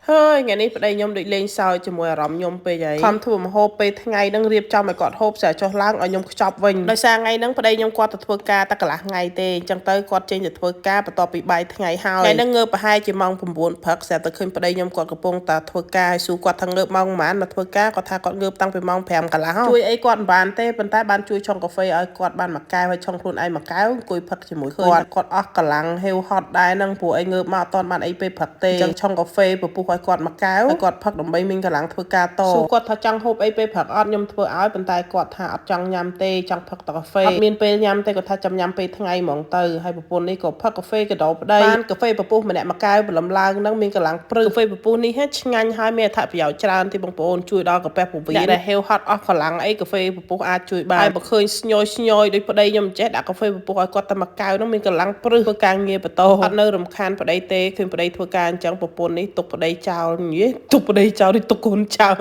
hơi ngàyនេះប្តីខ្ញុំដូចលេងសើចជាមួយអារម្មណ៍ខ្ញុំពេកហើយខំធ្វើម្ហូបពេលថ្ងៃហ្នឹងរៀបចំឲ្យគាត់ហូបស្អាចុះឡើងឲ្យខ្ញុំខ្ចប់វិញដោយសារថ្ងៃហ្នឹងប្តីខ្ញុំគាត់ទៅធ្វើការតែកន្លះថ្ងៃទេអញ្ចឹងទៅគាត់ចេញទៅធ្វើការបន្ទាប់ពីបាយថ្ងៃហើយថ្ងៃហ្នឹងងើបប្រហែលជាម៉ោង9ព្រឹកស្រាប់តែឃើញប្តីខ្ញុំគាត់កំពុងតែធ្វើការហើយសួរគាត់ថាងើបម៉ោងប៉ុន្មានមកធ្វើការគាត់ថាគាត់ងើបតាំងពីម៉ោង5កន្លះជួយអីគាត់មិនបានទេប៉ុន្តែបានជួយឆុងកាហ្វេឲ្យគាត់បានមួយកែវហើយឆុងខ្លួនឯងមួយកែវអង្គុយផឹកជាមួយគាត់អស់កម្លាំងហេវហត់ដែរហ្នឹងព្រោះអីងើបមកអត់ទាន់បានអីពេលព្រឹកទេអញ្ចឹងឆុងកាហ្វេពពុះឲ្យគាត់មួយកែវគាត់ផឹកដើម្បីមានកម្លាំងធ្វើការតសួរគាត់ថាចង់ហូបអីពេលព្រឹកអត់ខ្ញុំធ្វើឲ្យប៉ុន្តែគាត់ថាអត់ចង់ញ៉ាំទេចង់ផឹកតែកាហ្វេអត់មានពេលញ៉ាំទេគាត់ថាចាំញ៉ាំពេលថ្ងៃហ្មងទៅហើយប្រពន្ធនេះក៏ផឹកកាហ្វេកដោប្តីបានកាហ្វេពពុះម្នាក់មួយកែវព្រលឹមឡើងហ្នឹងមានកម្លាំងព្រឹកកាហ្វេពពុះនេះឆ្ងាញ់ហើយមានអត្ថប្រយោជន៍ច្រើនទីបងប្អូនជួយដល់កាពះពោះវៀនដែលហេវហត់អស់កម្លាំងអីកាហ្វេពពុះអាចជួយបានហើយបើឃើញស្ញយដូចប្តីខ្ញុំចេះដាក់កាហ្វេពពុះឲ្យគាត់តែមួយកែវហ្នឹងមានកម្លាំងព្រឹកធ្វើការងារបន្តអត់នៅរំខានប្តីទេឃើញប្តីធ្វើការអញ្ចឹងប្រពន្ធនេះទុកប្តីចោលនិយាយទុកប្តីចោលដូចទុកកូនចោល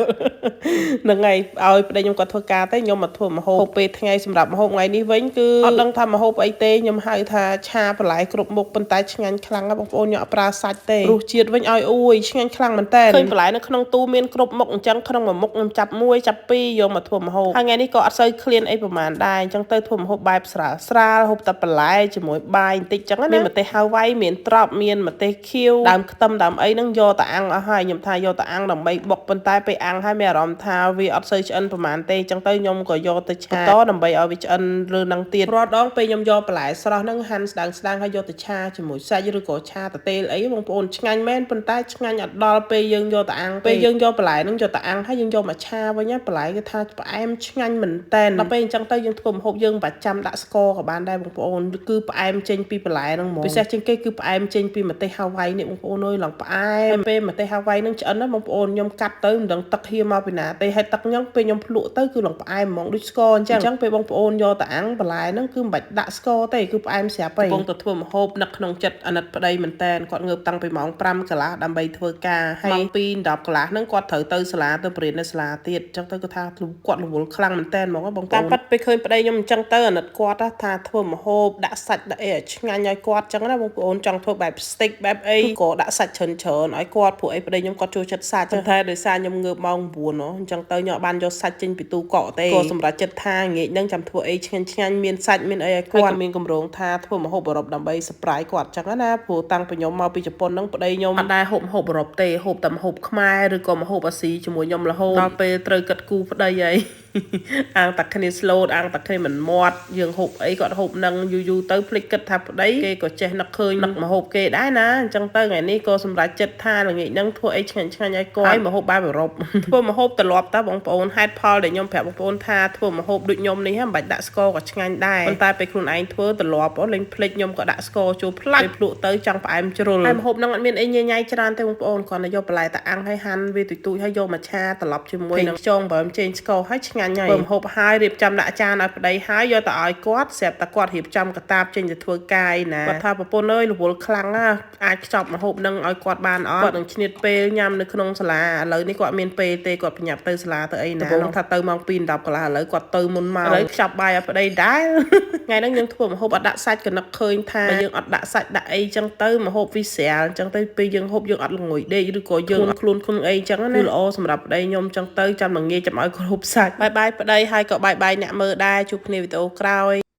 ហ្នឹងហើយឲ្យប្តីខ្ញុំគាត់ធ្វើការទៅខ្ញុំមកធ្វើម្ហូបពេលថ្ងៃសម្រាប់ម្ហូបថ្ងៃនេះវិញគឺអត់ដឹងថាម្ហូបអីទេខ្ញុំហៅថាឆាបន្លែគ្រប់មុខប៉ុន្តែឆ្ងាញ់ខ្លាំងណាស់បងប្អូនខ្ញុំអត់ប្រើសាច់ទេរសជាតិវិញឲ្យអួយឆ្ងាញ់ខ្លាំងមែនតើឃើញបន្លែនៅក្នុងទូមានគ្រប់មុខអញ្ចឹងក្នុងមួយមុខខ្ញុំចាប់មួយចាប់ពីរយកមកធ្វើម្ហូបហើយថ្ងៃនេះក៏អត់សូវឃ្លានអីប្រហែលដែរអញ្ចឹងទៅធ្វើម្ហូបបែបស្រាលហូបតែបន្លែជាមួយបាយបន្តិចអញ្ចឹងណាមានម្ទេសហាវ៉ៃមានត្រប់មានម្ទេសខៀវដើមខ្ទឹមដើមអីហ្នឹងយកតែអាំងអស់ហើយខ្ញុំថាយកតែអាំងដើម្បីបុកប៉ុន្តែពេលអាំងហើយមានអារម្មណ៍ថាវាអត់សូវឆ្អិនប្រហែលទេអញ្ចឹងទៅខ្ញុំក៏យកទៅឆាតដើម្បីឲ្យវាឆ្អិនឬនឹងទៀតរាល់ដងពេលខ្ញុំយកបន្លែស្រស់ហ្នឹងហាន់ស្ដើងហើយយកទៅឆាជាមួយសាច់ឬក៏ឆាតទេលអីបងប្អូនឆ្ងាញ់មែនប៉ុន្តែឆ្ងាញ់អត់ដល់ពេលយើងយកទៅអាំងពេលយើងយកបន្លែហ្នឹងយកទៅអាំងហើយយើងយកមកឆាវិញណាបន្លែគេថាផ្អែមឆ្ងាញ់មែនតែនដល់ពេលអញ្ចឹងទៅយើងធ្វើម្ហូបយើងបាច់ចាំដាក់ស្ករក៏បានដែរបងប្អូនគឺផ្អែមចេញពីបន្លែហ្នឹងហ្មងពិសេសជាងគេគឺផ្អែមចេញពីម្ទេសហាវ៉ៃនេះបងប្អូនអើយឡើងផ្អែមពេលម្ទេសហាវ៉ៃហ្នឹងឆ្អិនណាបងប្អូនខ្ញុំកាត់ទៅមិនដឹងទឹកហៀមកពីណាទេហើយទឹកហ្នឹងពេលខ្ញុំភ្លក់ទៅគឺឡើងផ្អែមហ្មងដូចស្ករអញ្ចឹងពេលបងប្អូនយកទៅអាំងបន្លែហ្នឹងគឺមិនបាច់ដាក់ស្ករទេគឺផ្អែមស្រាប់ហើយកំពុងតែធ្វើម្ហូបនឹកក្នុងចិត្តអាណិតប្តីមែនតែនគាត់ងើបតាំងពីម៉ោង5កន្លះដើម្បីធ្វើការហើយម៉ោង2 10កន្លះហ្នឹងគាត់ត្រូវទៅសាលាទៅបរិញ្ញាបត្រនៅសាលាទៀតអញ្ចឹងទៅគាត់ថាគាត់រវល់ខ្លាំងមែនតែនហ្មងបងប្អូនតាមពិតពេលឃើញប្តីខ្ញុំអញ្ចឹងទៅអាណិតគាត់ថាធ្វើម្ហូបដាក់សាច់ដាក់អីឲ្យឆ្ងាញ់ឲ្យគាត់អញ្ចឹងណាបងប្អូនចង់ធ្វើបែប steak បែបអីក៏ដាក់សាច់ច្រើនឲ្យគាត់ព្រោះអីប្តីខ្ញុំគាត់ចូលចិត្តសាច់ចឹងតែដោយសារខ្ញុំងើបម៉ោង9អញ្ចឹងទៅខ្ញុំបានយកសាច់ចេញពីទូកក់ទេក៏សម្រាប់ចិត្តថាងាកហ្នឹងចាំធ្វើអីឆ្ងាញ់មានសាច់មានអីឲ្យគាត់មានកម្រងថាធ្វើម្ហូបអឺរ៉ុបដើម្បី surprise គាត់អញ្ចឹងណាព្រោះតាំងពីខ្ញុំមកពីជប៉ុនហ្នឹងប្តីខ្ញុំអត់ដែរហូបម្ហូបអឺរ៉ុបទេហូបតែម្ហូបខ្មែរឬក៏ម្ហូបអាស៊ីជាមួយខ្ញុំរហូតដល់ពេលត្រូវកាត់គូប្តីហើយអាងតែគ្នាស្លូតអាងតែគ្នាមិនមាត់យើងហូបអីគាត់ហូបនឹងយូរទៅភ្លេចគិតថាប្តីគេក៏ចេះនឹកឃើញនឹកម្ហូបគេដែរណាអញ្ចឹងទៅថ្ងៃនេះក៏សម្រាប់ចិត្តថាល្ងាចហ្នឹងធ្វើអីឆ្ងាញ់ឲ្យគាត់ហើយម្ហូបបែបអឺរ៉ុបធ្វើម្ហូបត្រឡប់តើបងប្អូនហេតុផលដែលខ្ញុំប្រាប់បងប្អូនថាធ្វើម្ហូបដូចខ្ញុំនេះមិនបាច់ដាក់ស្ករក៏ឆ្ងាញ់ដែរប៉ុន្តែពេលខ្លួនឯងធ្វើត្រឡប់លេងភ្លេចខ្ញុំក៏ដាក់ស្ករចូលផ្លាច់ពេលភ្លក់ទៅចង់ផ្អែមជ្រុលហើយម្ហូបហ្នឹងអត់មានអីញ៉ៃញ៉ៃច្រើនទេបងប្អូនគ្រាន់តែយកបន្លែតាអាំងហើយហាន់វាទូចហើយយកមកឆាត្រឡប់ជាមួយនឹងខ្យងបើមចេញស្ករហើយឆ្ងាញ់ហើយម្ហូបហើយរៀបចំដាក់ចានឲ្យប្តីហើយយកទៅឲ្យគាត់ស្រាប់តែគាត់រៀបចំកតាបចេញទៅធ្វើកាយណាគាត់ថាប្រពន្ធអើយរវល់ខ្លាំងណាអាចខ្ចប់ម្ហូបនឹងឲ្យគាត់បានអត់គាត់នឹងឈ្នៀតពេលញ៉ាំនៅក្នុងសាលាឥឡូវនេះគាត់មានពេលទេគាត់ប្រញាប់ទៅសាលាទៅអីណាដំណងថាទៅម៉ោង2 10កន្លះឥឡូវគាត់ទៅមុនមកឥឡូវខ្ចប់បាយឲ្យប្តីដែរថ្ងៃហ្នឹងយើងធ្វើម្ហូបអត់ដាក់សាច់ក៏នឹកឃើញថាបើយើងអត់ដាក់សាច់ដាក់អីចឹងទៅម្ហូបវាស្រាលចឹងទៅពេលយើងហូបយើងអត់ល្ងុយដេកឬក៏យើងអត់ខ្លួនអីចឹងណាគឺល្អសម្រាប់ប្តីខ្ញុំចឹងទៅចាំល្ងាចចាំឲ្យគ្រប់សាច់បាយប្តីហើយក៏បាយអ្នកមើលដែរជួបគ្នាវីដេអូក្រោយ